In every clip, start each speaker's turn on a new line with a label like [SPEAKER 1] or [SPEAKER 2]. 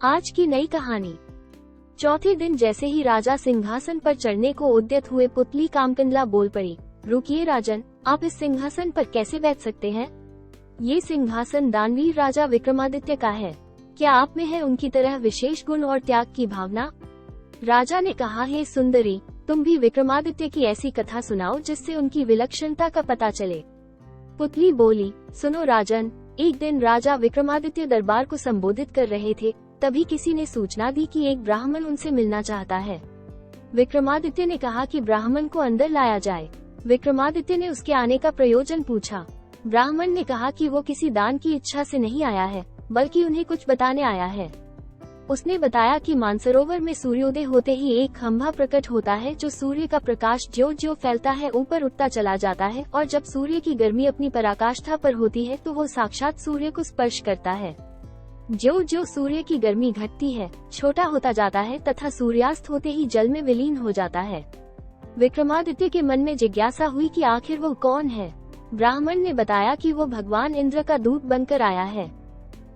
[SPEAKER 1] आज की नई कहानी। चौथे दिन जैसे ही राजा सिंहासन पर चढ़ने को उद्यत हुए, पुतली कामकंडला बोल पड़ी, रुकिए राजन, आप इस सिंहासन पर कैसे बैठ सकते हैं? ये सिंहासन दानवीर राजा विक्रमादित्य का है। क्या आप में है उनकी तरह विशेष गुण और त्याग की भावना? राजा ने कहा, हे सुंदरी, तुम भी विक्रमादित्य की ऐसी कथा सुनाओ जिससे उनकी विलक्षणता का पता चले। पुतली बोली, सुनो राजन, एक दिन राजा विक्रमादित्य दरबार को संबोधित कर रहे थे, तभी किसी ने सूचना दी कि एक ब्राह्मण उनसे मिलना चाहता है। विक्रमादित्य ने कहा कि ब्राह्मण को अंदर लाया जाए। विक्रमादित्य ने उसके आने का प्रयोजन पूछा। ब्राह्मण ने कहा कि वो किसी दान की इच्छा से नहीं आया है, बल्कि उन्हें कुछ बताने आया है। उसने बताया कि मानसरोवर में सूर्योदय होते ही एक खंभा प्रकट होता है, जो सूर्य का प्रकाश ज्यों ज्यों फैलता है ऊपर उठता चला जाता है, और जब सूर्य की गर्मी अपनी पराकाष्ठा पर होती है तो वो साक्षात सूर्य को स्पर्श करता है। ज्यों ज्यों सूर्य की गर्मी घटती है, छोटा होता जाता है तथा सूर्यास्त होते ही जल में विलीन हो जाता है। विक्रमादित्य के मन में जिज्ञासा हुई कि आखिर वो कौन है। ब्राह्मण ने बताया कि वो भगवान इंद्र का दूत बनकर आया है।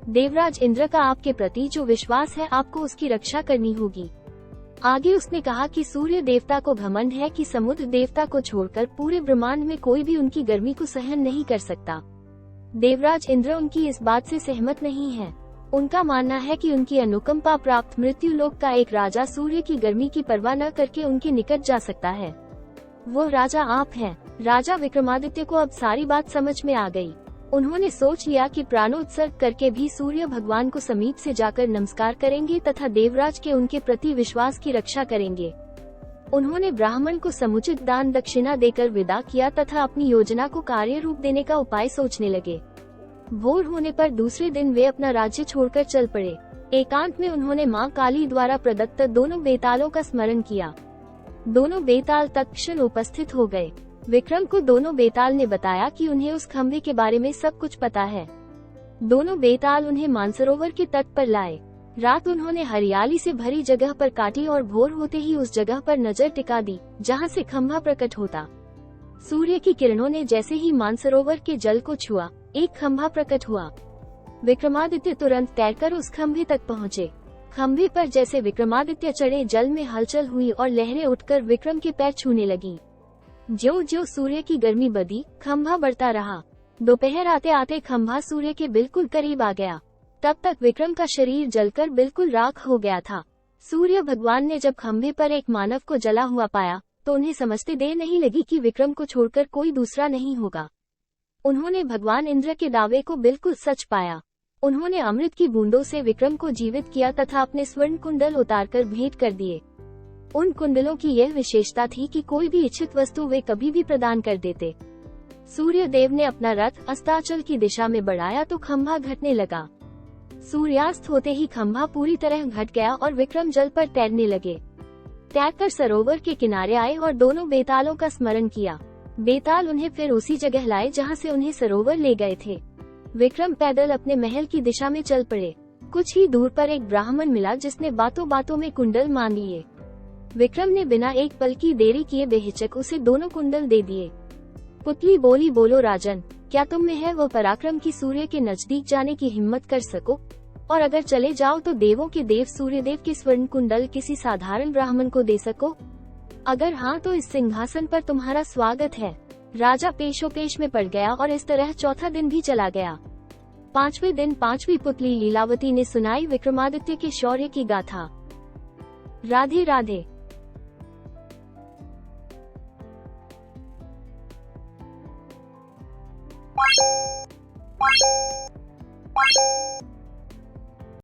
[SPEAKER 1] देवराज इंद्र का आपके प्रति जो विश्वास है, आपको उसकी रक्षा करनी होगी। आगे उसने कहा कि सूर्य देवता को घमंड है कि समुद्र देवता को छोड़कर पूरे ब्रह्मांड में कोई भी उनकी गर्मी को सहन नहीं कर सकता। देवराज इंद्र उनकी इस बात से सहमत नहीं है। उनका मानना है कि उनकी अनुकंपा प्राप्त मृत्यु लोक का एक राजा सूर्य की गर्मी की परवाह न करके उनके निकट जा सकता है। वो राजा आप हैं। राजा विक्रमादित्य को अब सारी बात समझ में आ गई। उन्होंने सोच लिया कि प्राणोत्सर्ग करके भी सूर्य भगवान को समीप से जाकर नमस्कार करेंगे तथा देवराज के उनके प्रति विश्वास की रक्षा करेंगे। उन्होंने ब्राह्मण को समुचित दान दक्षिणा देकर विदा किया तथा अपनी योजना को कार्य रूप देने का उपाय सोचने लगे। भोर होने पर दूसरे दिन वे अपना राज्य छोड़कर चल पड़े। एकांत में उन्होंने मां काली द्वारा प्रदत्त दोनों बेतालों का स्मरण किया। दोनों बेताल तत्क्षण उपस्थित हो गए। विक्रम को दोनों बेताल ने बताया कि उन्हें उस खंभे के बारे में सब कुछ पता है। दोनों बेताल उन्हें मानसरोवर के तट पर लाए। रात उन्होंने हरियाली से भरी जगह पर काटी और भोर होते ही उस जगह पर नजर टिका दी जहां से खंभा प्रकट होता। सूर्य की किरणों ने जैसे ही मानसरोवर के जल को छुआ, एक खंभा प्रकट हुआ। विक्रमादित्य तुरंत तैरकर उस खंभे तक पहुँचे। खंभे पर जैसे विक्रमादित्य चढ़े, जल में हलचल हुई और लहरें उठकर विक्रम के पैर छूने लगीं। ज्यों ज्यों सूर्य की गर्मी बढ़ी, खंभा बढ़ता रहा। दोपहर आते आते खंभा सूर्य के बिल्कुल करीब आ गया। तब तक विक्रम का शरीर जलकर बिल्कुल राख हो गया था। सूर्य भगवान ने जब खंभे पर एक मानव को जला हुआ पाया तो उन्हें समझते देर नहीं लगी कि विक्रम को छोड़कर कोई दूसरा नहीं होगा। उन्होंने भगवान इंद्र के दावे को बिल्कुल सच पाया। उन्होंने अमृत की बूंदों से विक्रम को जीवित किया तथा अपने स्वर्ण कुंडल उतारकर भेंट कर दिए। उन कुंडलों की यह विशेषता थी कि कोई भी इच्छित वस्तु वे कभी भी प्रदान कर देते। सूर्य देव ने अपना रथ अस्ताचल की दिशा में बढ़ाया तो खंभा घटने लगा। सूर्यास्त होते ही खंभा पूरी तरह घट गया और विक्रम जल पर तैरने लगे। तैरकर सरोवर के किनारे आए और दोनों बेतालों का स्मरण किया। बेताल उन्हें फिर उसी जगह लाए जहां से उन्हें सरोवर ले गए थे। विक्रम पैदल अपने महल की दिशा में चल पड़े। कुछ ही दूर पर एक ब्राह्मण मिला जिसने बातों बातों में कुंडल मांग लिए। विक्रम ने बिना एक पल की देरी किए बेहिचक उसे दोनों कुंडल दे दिए। पुतली बोली, बोलो राजन, क्या तुम में है वो पराक्रम की सूर्य के नजदीक जाने की हिम्मत कर सको, और अगर चले जाओ तो देवों के देव सूर्यदेव के स्वर्ण कुंडल किसी साधारण ब्राह्मण को दे सको? अगर हाँ तो इस सिंहासन पर तुम्हारा स्वागत है। राजा पेशोपेश में पड़ गया और इस तरह चौथा दिन भी चला गया। पांचवें दिन पांचवी पुतली लीलावती ने सुनाई विक्रमादित्य के शौर्य की गाथा। राधे राधे।